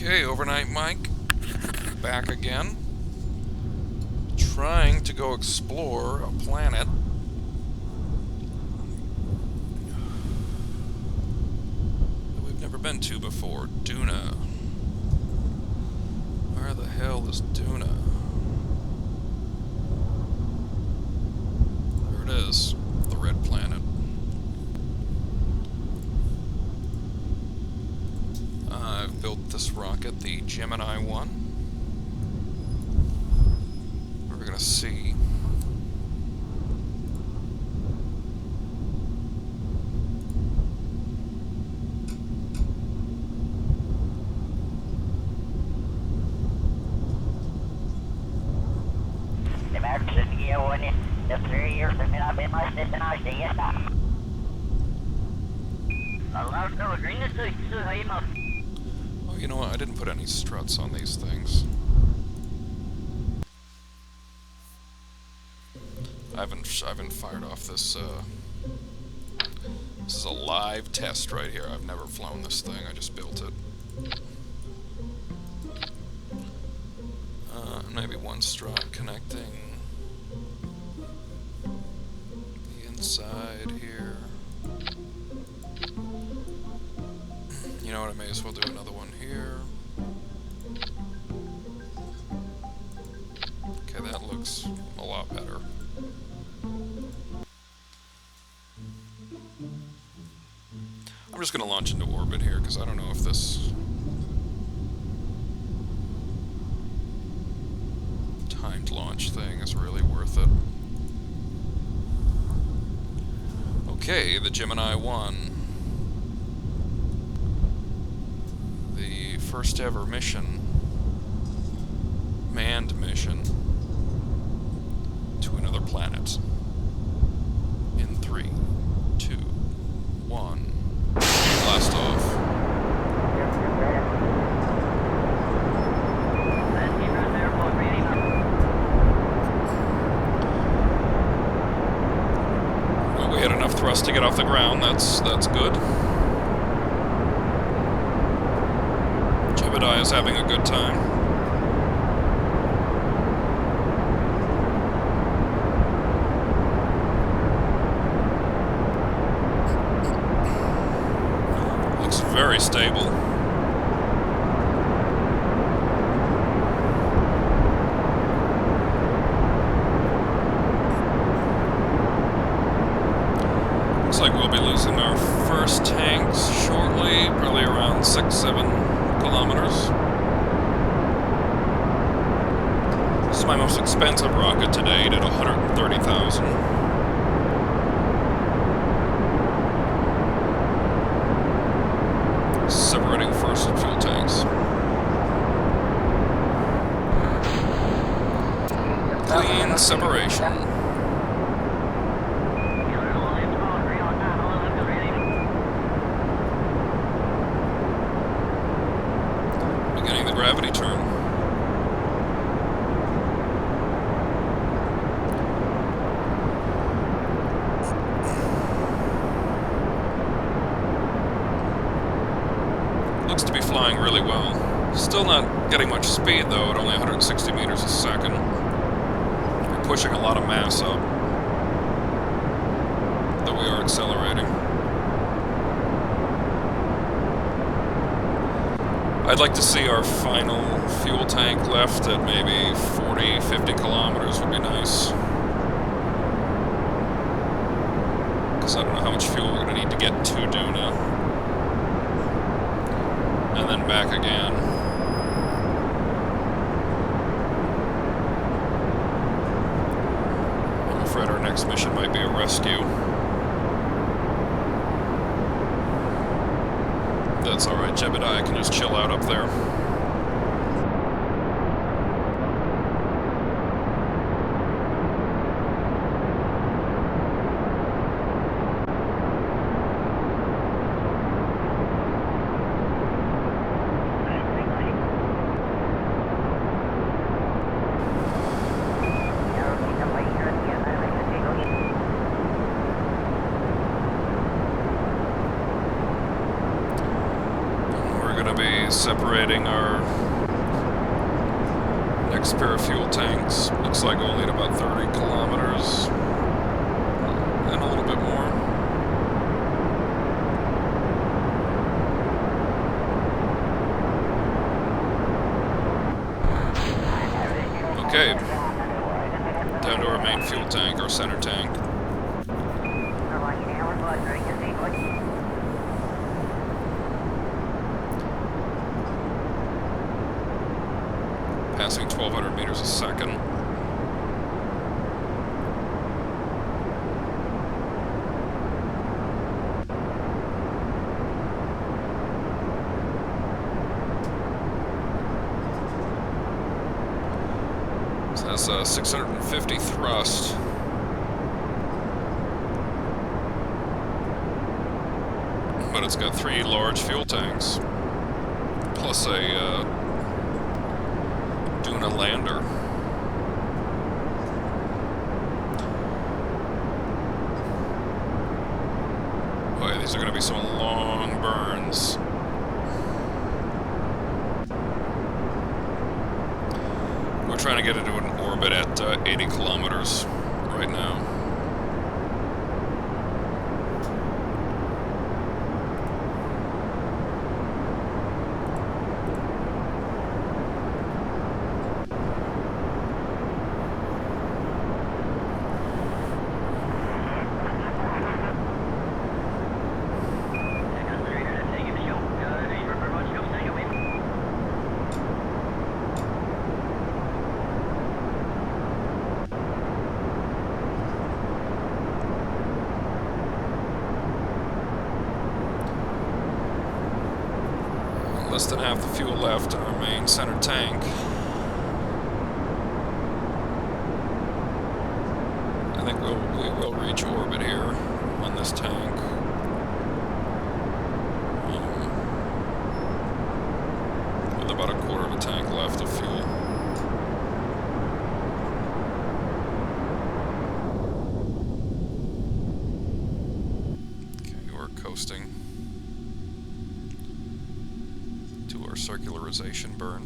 Okay, Overnight Mike, back again. Trying to go explore a planet. That we've never been to before. Duna. Where the hell is Duna? There it is. The red planet. I've built this rocket, the Gemini 1. We're gonna see. Oh, you know what? I didn't put any struts on these things. I haven't fired off this. This is a live test right here. I've never flown this thing. I just built it. Maybe one strut connecting the inside here. You know what? I may as well do another one here. Okay, that looks a lot better. I'm just going to launch into orbit here because I don't know if this timed launch thing is really worth it. Okay, the Gemini 1. The first ever mission. Manned mission to another planet. In 3, 2, 1. Blast off. Well, we had enough thrust to get off the ground. That's good. Jebediah is having a good time. Very stable. Looks like we'll be losing our first tanks shortly, probably around 6-7 kilometers. This is my most expensive rocket to date at 130,000. Separating first fuel tanks. Clean separation. Beginning the gravity turn. Looks to be flying really well. Still not getting much speed though, at only 160 meters a second. We're pushing a lot of mass up, though we are accelerating. I'd like to see our final fuel tank left at maybe 40, 50 kilometers would be nice. Because I don't know how much fuel we're going to need to get to Duna. And then back again. I'm afraid our next mission might be a rescue. That's alright, Jebediah can just chill out up there. separating our next pair of fuel tanks. Looks like only at about 30 kilometers and a little bit more. Okay, down to our main fuel tank, our center tank. Passing 1,200 meters a second. This has 650 thrust. But it's got 3 large fuel tanks, plus a Duna lander. Boy, these are going to be some long burns. We're trying to get into an orbit at 80 kilometers right now. Less than half the fuel left in our main center tank. I think we will reach orbit here on this tank. With about a quarter of a tank left of fuel. Okay, we're coasting to our circularization burn.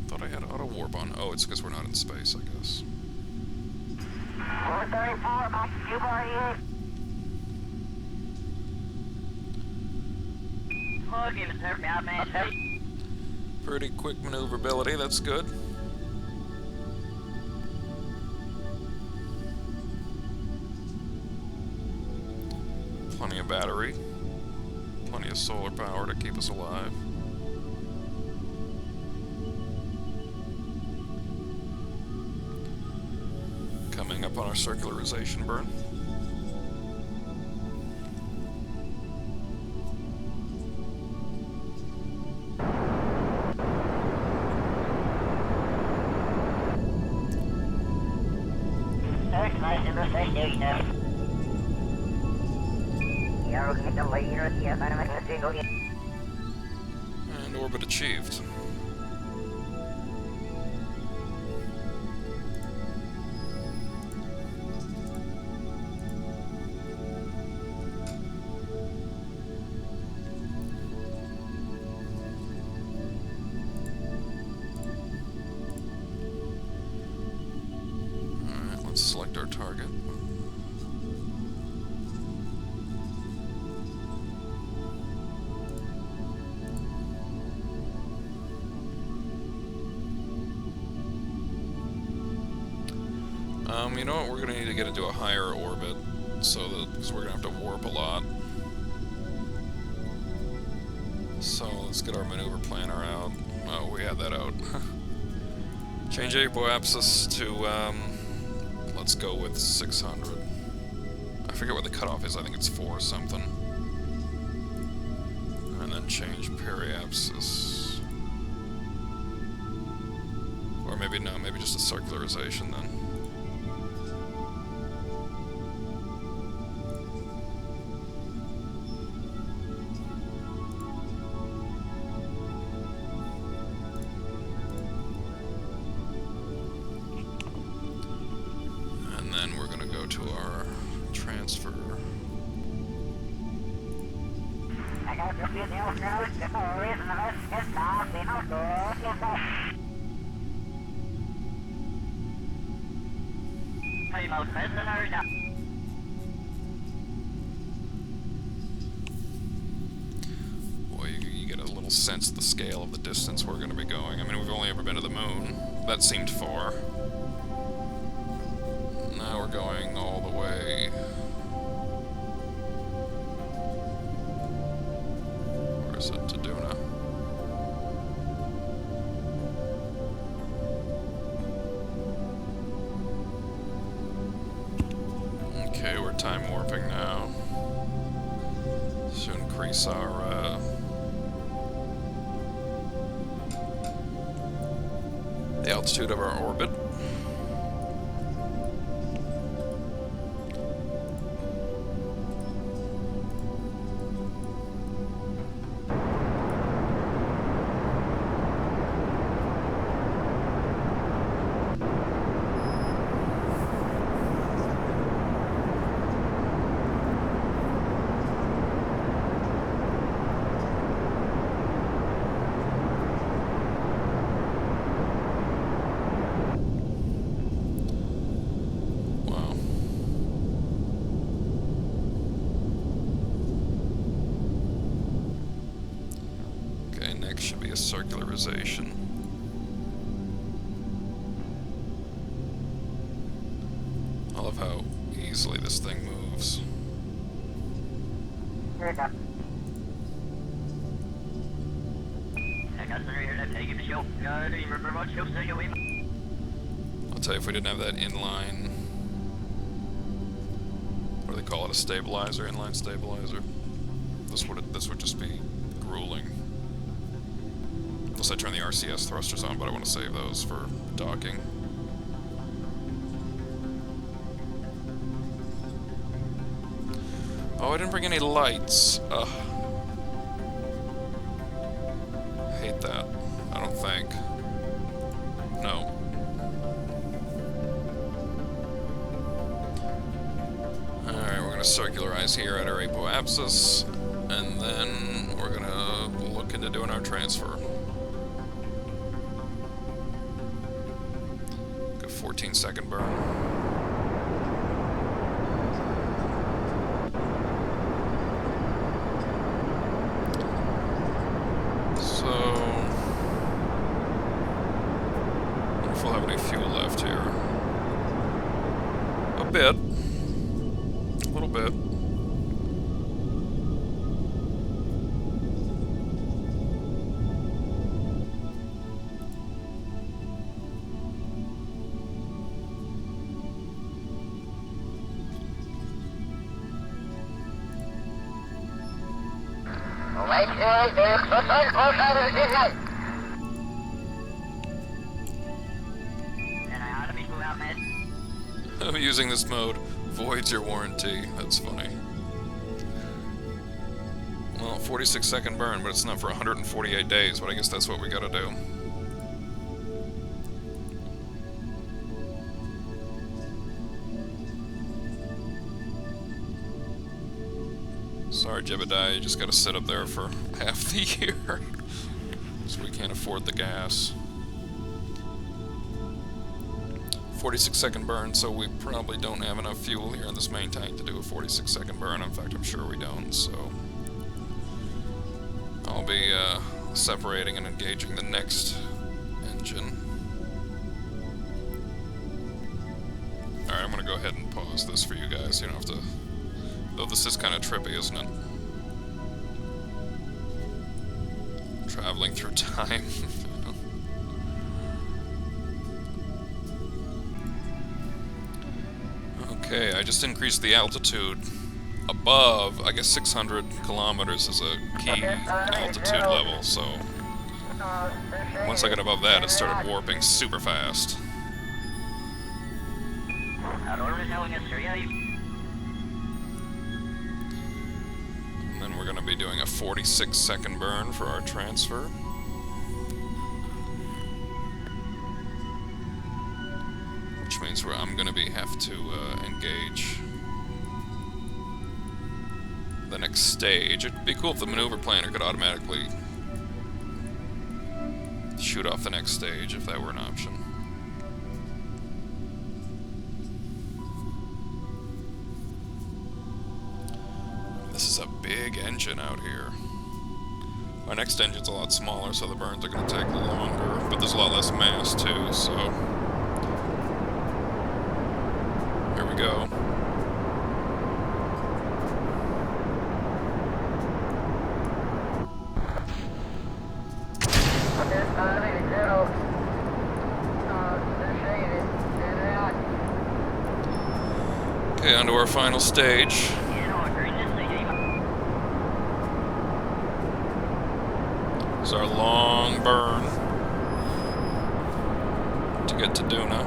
Thought I had auto warp on. Oh, it's because we're not in space, I guess. 434, back to Cuba, are you? Pretty quick maneuverability, that's good. Plenty of battery, plenty of solar power to keep us alive. Coming up on our circularization burn. And orbit achieved. Alright, let's select our target. You know what, we're going to need to get into a higher orbit, because we're going to have to warp a lot. So let's get our maneuver planner out. Oh, we had that out. Change apoapsis to, let's go with 600. I forget what the cutoff is, I think it's 4 or something. And then change periapsis. Or maybe, no, maybe just a circularization then. go to our transfer. Boy, you get a little sense of the scale of the distance we're going to be going. I mean, we've only ever been to the moon. That seemed far. Now we're going all the way. Where is it? To Duna. Okay, we're time warping now. To increase our the altitude of our orbit. Should be a circularization. I love how easily this thing moves. I'll tell you, if we didn't have that inline, what do they call it, a stabilizer, inline stabilizer, this would just be grueling. Unless I turn the RCS thrusters on, but I want to save those for docking. Oh, I didn't bring any lights. Ugh. Hate that. I don't think. No. Alright, we're gonna circularize here at our apoapsis, and then we're gonna look into doing our transfer. 14-second burn. So, I wonder if we'll have any fuel left here. A bit. A little bit. I'm using this mode. Voids your warranty. That's funny. Well, 46-second burn, but it's not for 148 days, but I guess that's what we gotta do. Sorry, Jebediah, you just gotta sit up there for half the year. So we can't afford the gas. 46-second burn, so we probably don't have enough fuel here in this main tank to do a 46-second burn. In fact, I'm sure we don't, so I'll be separating and engaging the next engine. Alright, I'm gonna go ahead and pause this for you guys. You don't have to... Though this is kind of trippy, isn't it? Traveling through time. Okay, I just increased the altitude above, I guess 600 kilometers is a key altitude level, so once I got above that, it started warping super fast. And then we're going to be doing a 46-second burn for our transfer. Which means where I'm gonna have to engage the next stage. It'd be cool if the maneuver planner could automatically shoot off the next stage, if that were an option. This is a big engine out here. Our next engine's a lot smaller, so the burns are going to take longer, but there's a lot less mass too, so... Here we go. Okay, on to our final stage. It's our long burn to get to Duna.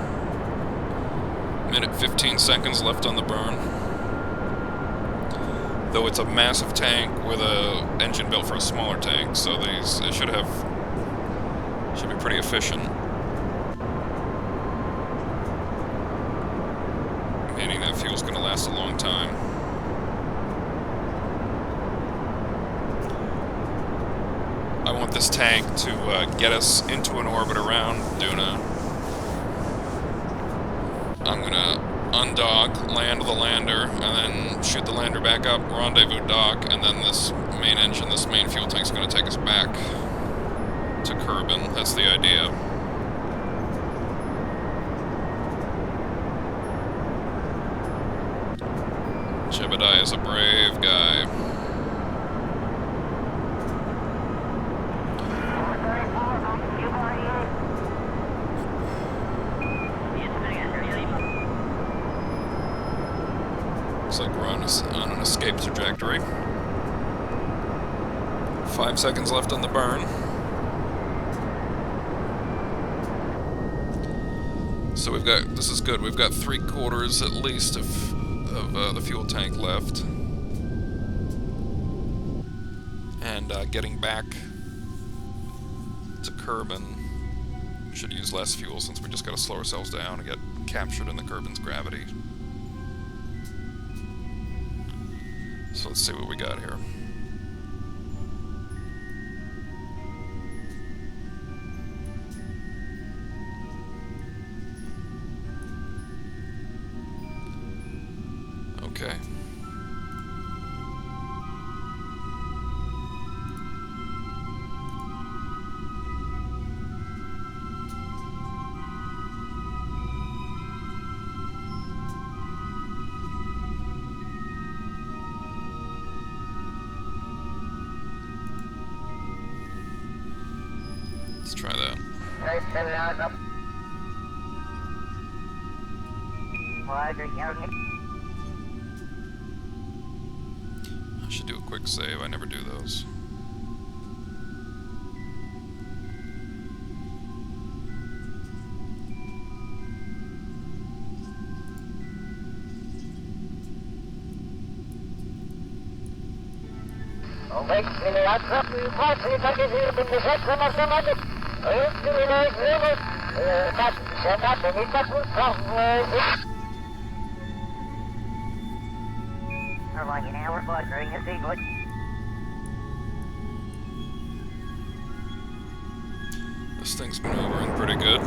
Minute 15 seconds left on the burn. Though it's a massive tank with a engine built for a smaller tank, so these it should be pretty efficient. Meaning that fuel's gonna last a long time. I want this tank to get us into an orbit around Duna. I'm gonna undock, land the lander, and then shoot the lander back up, rendezvous dock, and then this main engine, this main fuel tank's gonna take us back to Kerbin. That's the idea. Jebediah is a brave guy. Looks like we're on an escape trajectory. 5 seconds left on the burn. So we've got, this is good, we've got 3/4 at least of the fuel tank left. And getting back to Kerbin should use less fuel since we just gotta slow ourselves down and get captured in the Kerbin's gravity. So let's see what we got here. Okay. Let's try that. I should do a quick save. I never do those. This thing's maneuvering pretty good.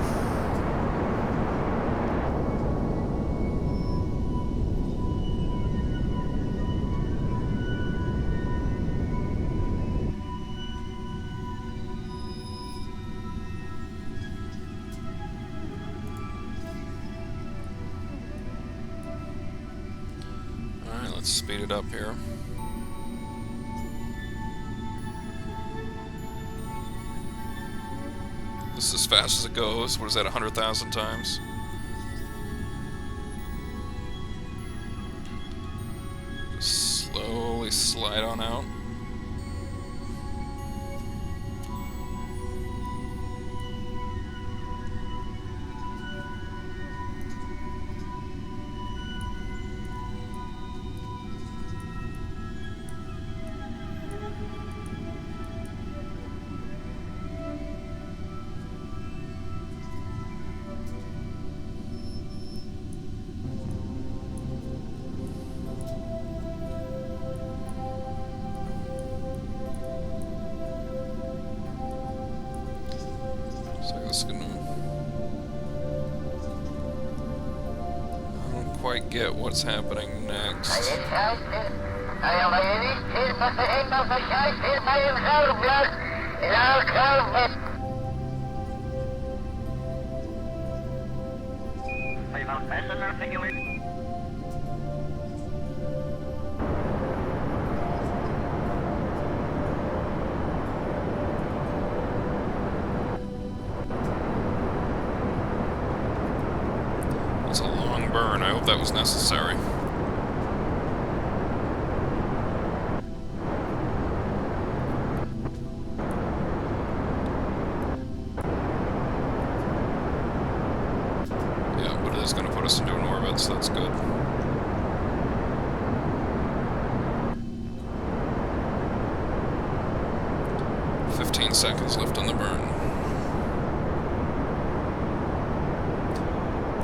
Alright, let's speed it up here. This is as fast as it goes. What is that, 100,000 times? Just slowly slide on out. this is gonna... I don't quite get what's happening next. It's a long burn. I hope that was necessary. Yeah, but it is going to put us into an orbit, so that's good. Seconds left on the burn.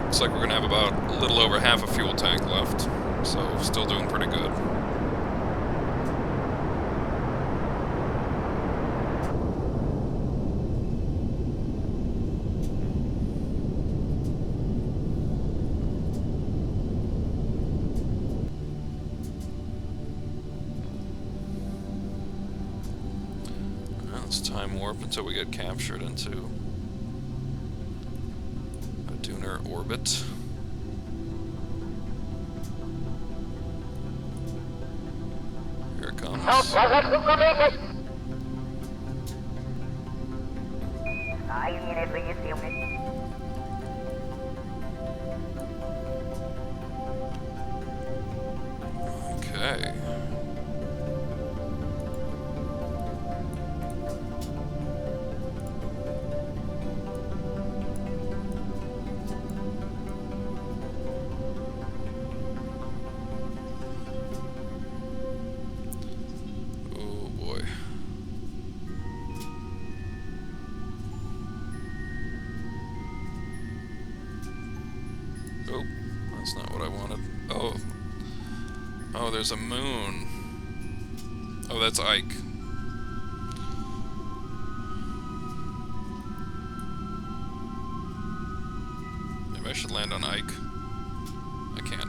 Looks like we're gonna have about a little over half a fuel tank left, so still doing pretty good. Let's time warp until we get captured into a Duner orbit. Here it comes. Okay. Oh, that's not what I wanted. Oh. Oh, there's a moon. Oh, that's Ike. Maybe I should land on Ike. I can't.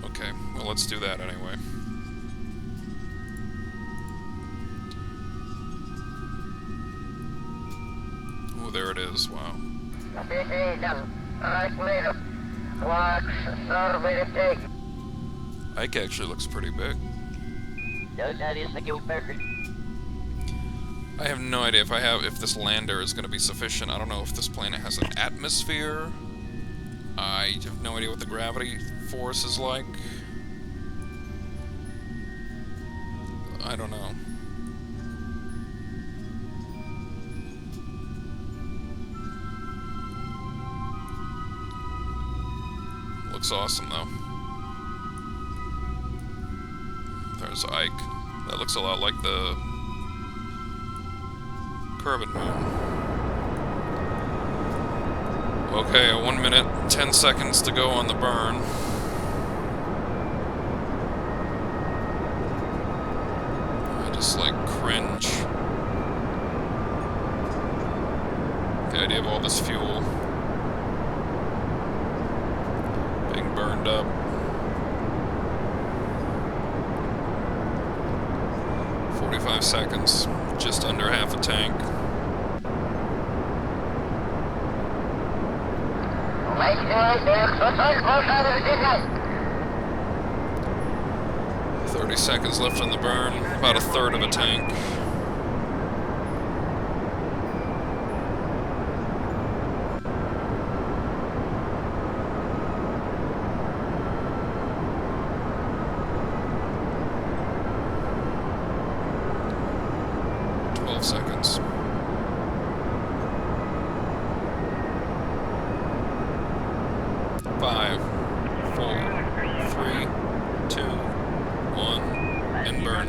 Okay, well, let's do that anyway. Oh, there it is. Wow. Ike actually looks pretty big. I have no idea if this lander is going to be sufficient. I don't know if this planet has an atmosphere. I have no idea what the gravity force is like. I don't know. Looks awesome, though. There's Ike. That looks a lot like the Kerbin moon. Okay, 1 minute, 10 seconds to go on the burn. I just, like, cringe. The idea of all this fuel being burned up. 45 seconds, just under half a tank. $30 seconds left on the burn, about a third of a tank. Seconds. 5, 4, 3, 2, 1, and burn.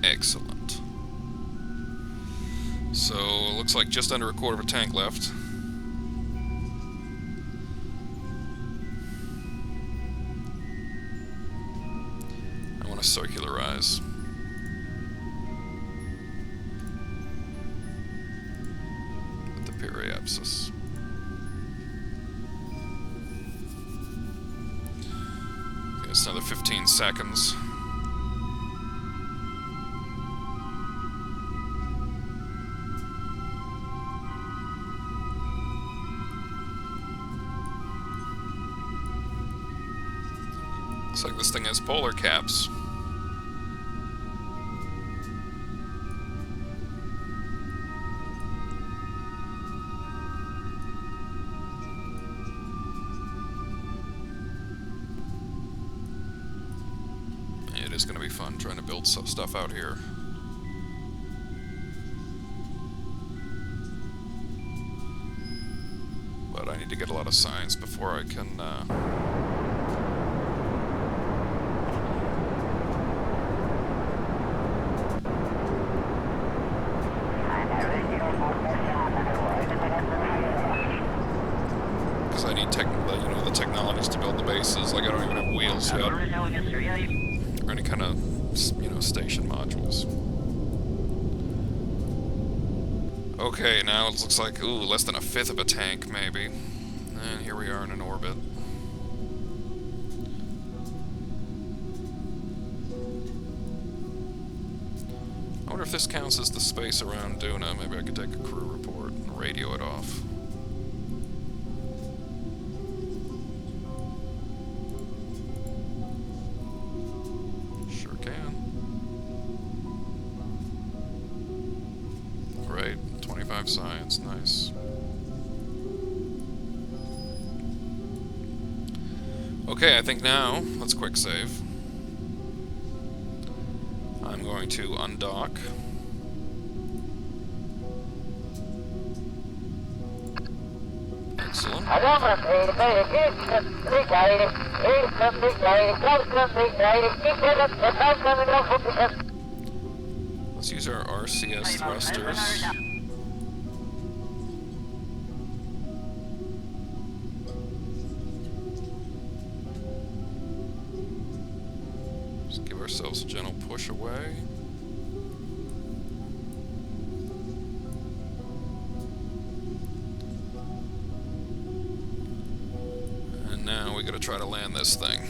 Excellent. looks like just under a quarter of a tank left. I want to circularize. With the periapsis. Okay, it's another 15 seconds. Looks like this thing has polar caps. It is going to be fun trying to build stuff out here. But I need to get a lot of science before I can I need the technologies to build the bases. Like I don't even have wheels yet, or any kind of station modules. Okay, now it looks like less than a fifth of a tank maybe, and here we are in an orbit. I wonder if this counts as the space around Duna. Maybe I could take a crew report and radio it off. Science, nice. Okay, I think now, let's quick save. I'm going to undock. Excellent. Let's use our RCS thrusters. Give ourselves a gentle push away. And now we gotta try to land this thing.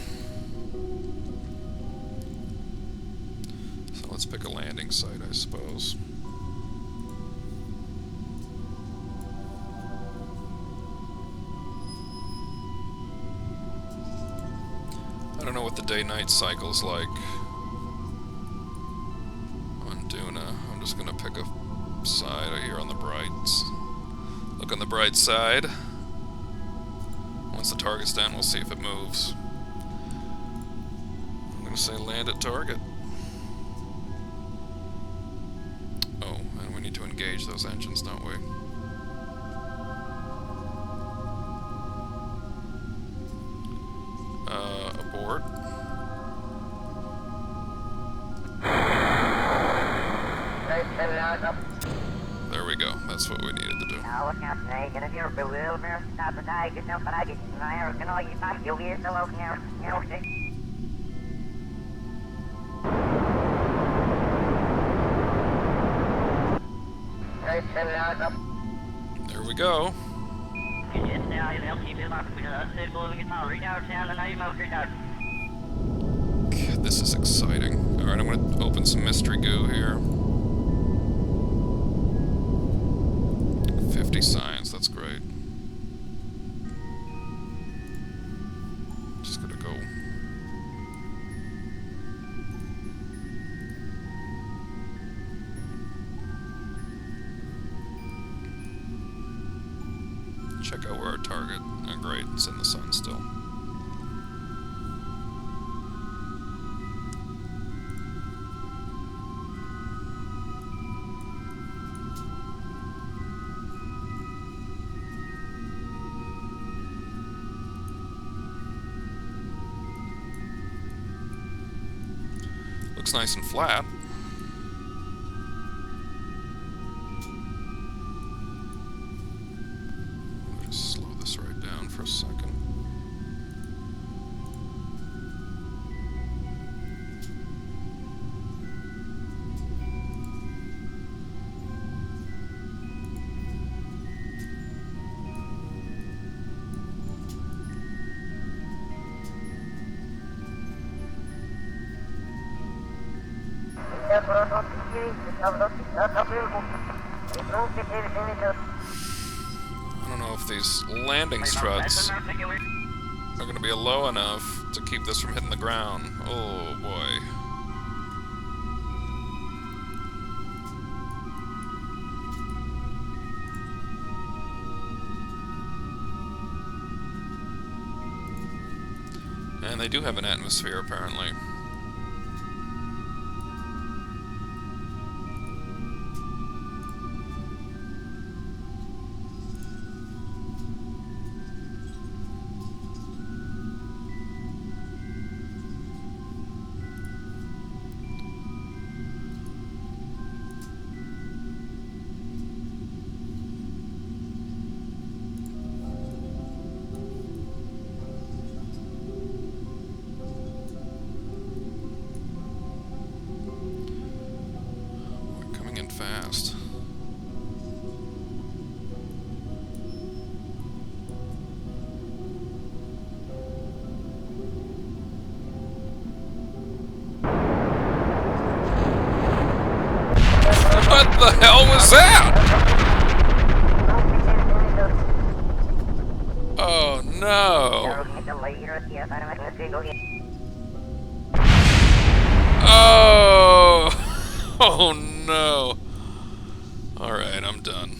So let's pick a landing site, I suppose. I don't know what the day-night cycle's like on Duna. I'm just gonna pick a side here on the brights. Look on the bright side. Once the target's down, we'll see if it moves. I'm gonna say land at target. Oh, and we need to engage those engines, don't we? Abort. There we go. That's what we needed to do. There we go. This is exciting. Alright, I'm going to open some mystery goo here. 50 science, that's great. Just gonna go. Check out where our target. Oh, great, it's in the sun still. Looks nice and flat. I don't know if these landing struts are going to be low enough to keep this from hitting the ground. Oh boy. And they do have an atmosphere, apparently. We're coming in fast. What the hell was that? Oh no. Oh. Oh no. Alright, I'm done.